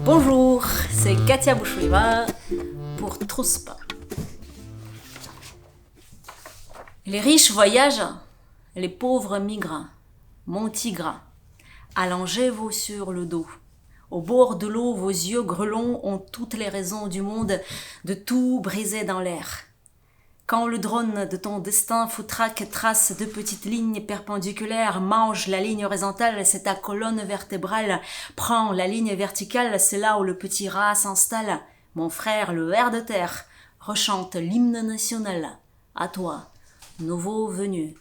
Bonjour, c'est Katia Bouchoueva pour Trouspa. Les riches voyagent, les pauvres migrent. Mon tigre, allongez-vous sur le dos. Au bord de l'eau, vos yeux grelons ont toutes les raisons du monde de tout briser dans l'air. Quand le drone de ton destin foutraque trace de petites lignes perpendiculaires, mange la ligne horizontale, c'est ta colonne vertébrale. Prends la ligne verticale, c'est là où le petit rat s'installe. Mon frère, le ver de terre, rechante l'hymne national. À toi, nouveau venu,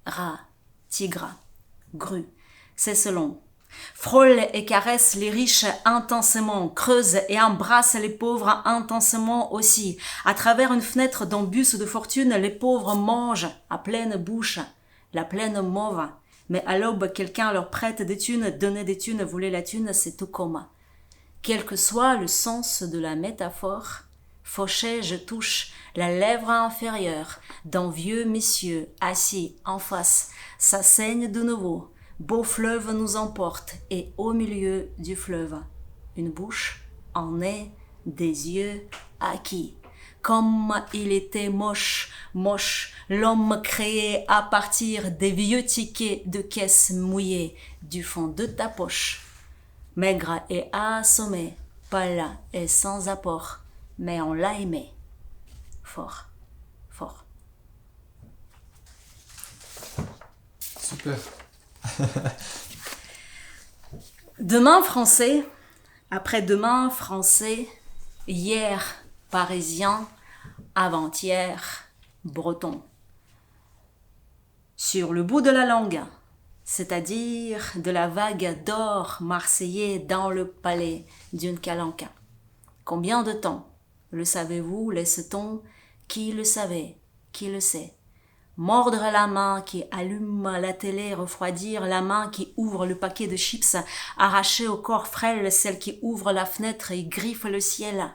rat, tigre, grue, c'est selon. Frôle et caresse les riches intensément, creuse et embrasse les pauvres intensément aussi. À travers une fenêtre d'un bus de fortune, les pauvres mangent à pleine bouche, la pleine mauve. Mais à l'aube, quelqu'un leur prête des thunes, donner des thunes, voler la thune, c'est tout comme. Quel que soit le sens de la métaphore, fauché, je touche la lèvre inférieure d'un vieux monsieur assis en face. Ça saigne de nouveau. Beau fleuve nous emporte et au milieu du fleuve, une bouche, un nez, des yeux acquis. Comme il était moche, moche, l'homme créé à partir des vieux tickets de caisse mouillés du fond de ta poche. Maigre et assommé, pâle et sans apport, mais on l'a aimé. Fort, fort. Super. Demain français, après-demain français, hier parisien, avant-hier breton. Sur le bout de la langue, c'est-à-dire de la vague d'or marseillais dans le palais d'une calanque. Combien de temps, le savez-vous, laisse-t-on, qui le savait, qui le sait? Mordre la main qui allume la télé, refroidir la main qui ouvre le paquet de chips, arracher au corps frêle celle qui ouvre la fenêtre et griffe le ciel.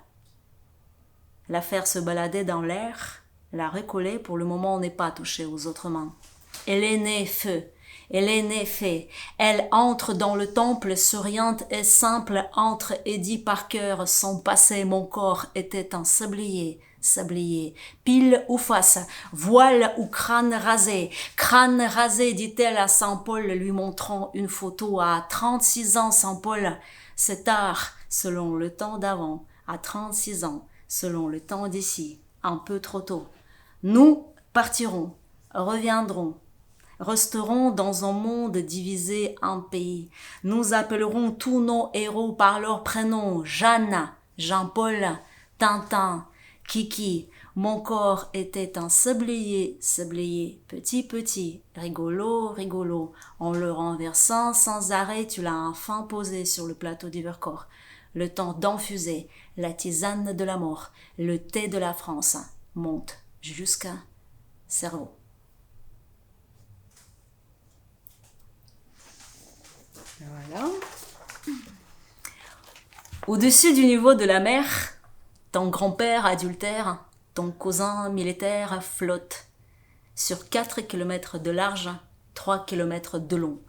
La faire se balader dans l'air, la recoller, pour le moment on n'est pas touché aux autres mains. Elle est née feu, elle est née fée, elle entre dans le temple souriante et simple, entre et dit par cœur son passé, mon corps était un sablier. Sablier, pile ou face, voile ou crâne rasé, dit-elle à Saint-Paul, lui montrant une photo à 36 ans, Saint-Paul, c'est tard, selon le temps d'avant, à 36 ans, selon le temps d'ici, un peu trop tôt. Nous partirons, reviendrons, resterons dans un monde divisé en pays. Nous appellerons tous nos héros par leurs prénoms, Jeanne, Jean-Paul, Tintin, Kiki, mon corps était un sablier, sablier, petit, petit, rigolo, rigolo. En le renversant sans arrêt, tu l'as enfin posé sur le plateau du Vercors. Le temps d'enfuser, la tisane de la mort, le thé de la France, monte jusqu'à cerveau. Voilà. Au-dessus du niveau de la mer, ton grand-père adultère, ton cousin militaire flotte sur 4 kilomètres de large, 3 kilomètres de long.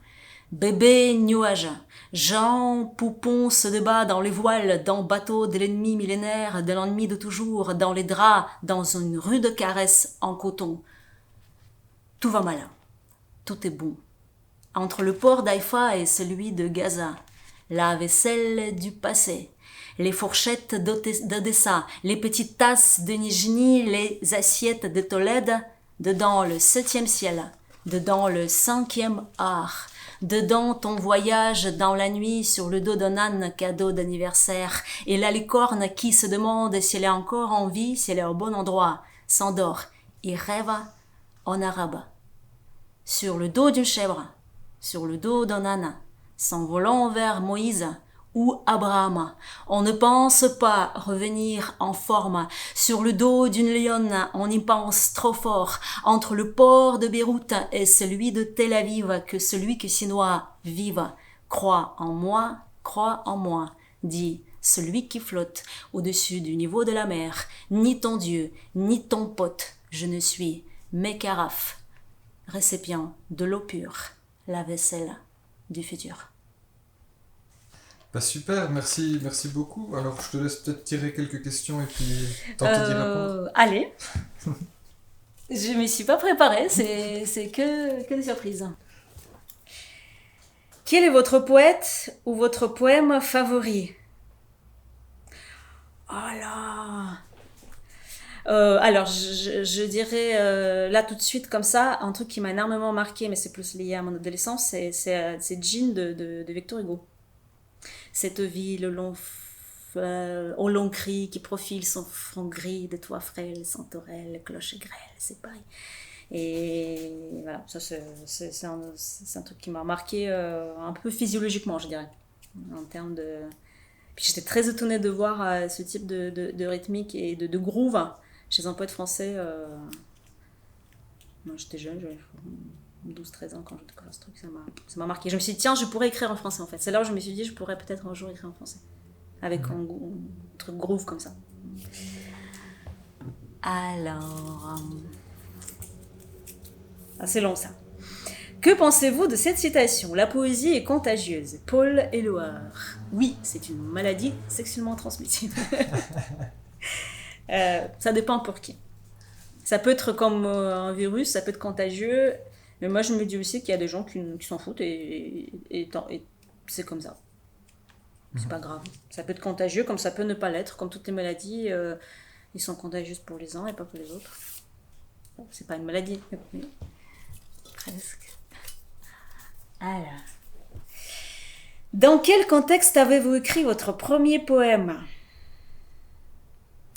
Bébé nuage, Jean Poupon se débat dans les voiles d'un bateau de l'ennemi millénaire, de l'ennemi de toujours, dans les draps, dans une rude caresse en coton. Tout va mal, tout est bon. Entre le port d'Haïfa et celui de Gaza, la vaisselle du passé, les fourchettes d'Odessa, les petites tasses de Nijni, les assiettes de Tolède, dedans le 7e ciel, dedans le 5e art, dedans ton voyage dans la nuit sur le dos d'un âne cadeau d'anniversaire, et la licorne qui se demande si elle est encore en vie, si elle est au bon endroit, s'endort et rêve en arabe. Sur le dos d'une chèvre, sur le dos d'un âne, s'envolant vers Moïse ou Abraham. On ne pense pas revenir en forme. Sur le dos d'une lionne, on y pense trop fort. Entre le port de Beyrouth et celui de Tel Aviv, que celui qui s'y noie vive. Crois en moi, dit celui qui flotte au-dessus du niveau de la mer. Ni ton Dieu, ni ton pote, je ne suis mes carafes. Récipient de l'eau pure, la vaisselle du futur. Bah super, merci beaucoup. Alors je te laisse peut-être tirer quelques questions et puis tenter d'y répondre. Allez, je ne m'y suis pas préparée, c'est que des surprises. Quel est votre poète ou votre poème favori? Oh là. Alors, je dirais là tout de suite comme ça, un truc qui m'a énormément marqué, mais c'est plus lié à mon adolescence, c'est Jean de Victor Hugo. Cette ville au long cri qui profile son front gris de toits frêles, sans tourelle, cloche et grêle, c'est pareil. Et voilà, ça c'est un truc qui m'a marqué un peu physiologiquement, je dirais, en termes de... Puis j'étais très étonnée de voir ce type de rythmique et de groove chez un poète français. Moi j'étais jeune, j'avais 12-13 ans quand j'ai découvert ce truc, ça m'a marqué. Je me suis dit, tiens, je pourrais écrire en français en fait. C'est là où je me suis dit, je pourrais peut-être un jour écrire en français. Avec un truc groove comme ça. Alors. C'est long ça. Que pensez-vous de cette citation? La poésie est contagieuse. Paul Éluard. Oui, c'est une maladie sexuellement transmissible. Ça dépend pour qui. Ça peut être comme un virus, ça peut être contagieux. Mais moi, je me dis aussi qu'il y a des gens qui s'en foutent et c'est comme ça. C'est pas grave. Ça peut être contagieux comme ça peut ne pas l'être. Comme toutes les maladies, ils sont contagieuses pour les uns et pas pour les autres. Bon, c'est pas une maladie. Mais presque. Alors. Dans quel contexte avez-vous écrit votre premier poème?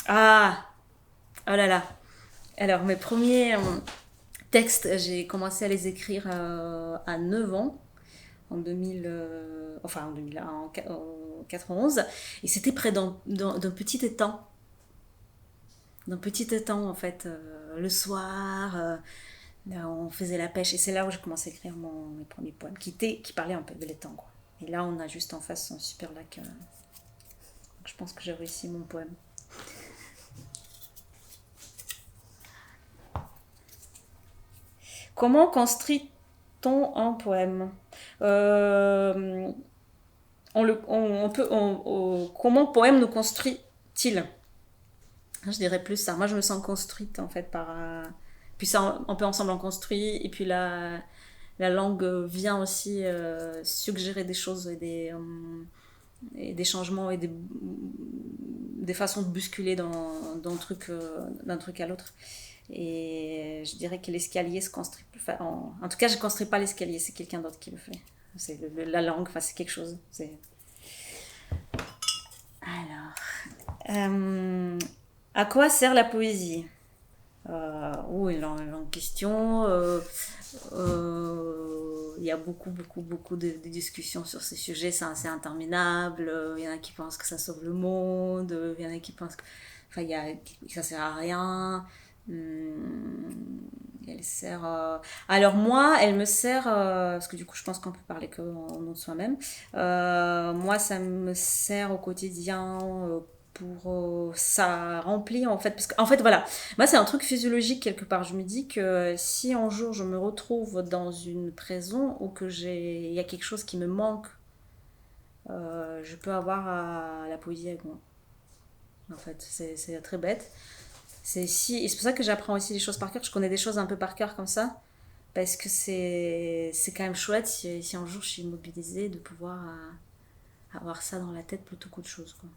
Ah, oh là là. Alors, mes premiers textes, j'ai commencé à les écrire à 9 ans, en 2000, en 91, et c'était près d'un petit étang. D'un petit étang, en fait, le soir, on faisait la pêche, et c'est là où j'ai commencé à écrire mes premiers poèmes, qui parlaient un peu de l'étang, quoi. Et là, on a juste en face un super lac. Donc je pense que j'ai réussi mon poème. Comment construit-on un poème? Comment poème nous construit-il? Je dirais plus ça. Moi, je me sens construite en fait par. Puis ça, on peut ensemble en construire. Et puis la langue vient aussi suggérer des choses et des changements et des façons de bousculer d'un truc à l'autre. Et je dirais que l'escalier se construit plus. En tout cas, je ne construis pas l'escalier, c'est quelqu'un d'autre qui le fait. C'est la langue, c'est quelque chose. Alors. À quoi sert la poésie? Une longue question. Il y a beaucoup de discussions sur ces sujets, c'est assez interminable. Il y en a qui pensent que ça sauve le monde, il y en a qui pensent que ça sert à rien. Elle sert. Alors moi, elle me sert parce que du coup, je pense qu'on peut parler que au nom de soi-même. Moi, ça me sert au quotidien. Pour ça remplit en fait, parce qu'en fait voilà, moi c'est un truc physiologique quelque part. Je me dis que si un jour je me retrouve dans une prison ou que il y a quelque chose qui me manque, je peux avoir la poésie avec moi. En fait, c'est très bête. Et c'est pour ça que j'apprends aussi les choses par cœur. Je connais des choses un peu par cœur comme ça, parce que c'est quand même chouette si un jour je suis mobilisée de pouvoir avoir ça dans la tête plutôt qu'autre chose, quoi.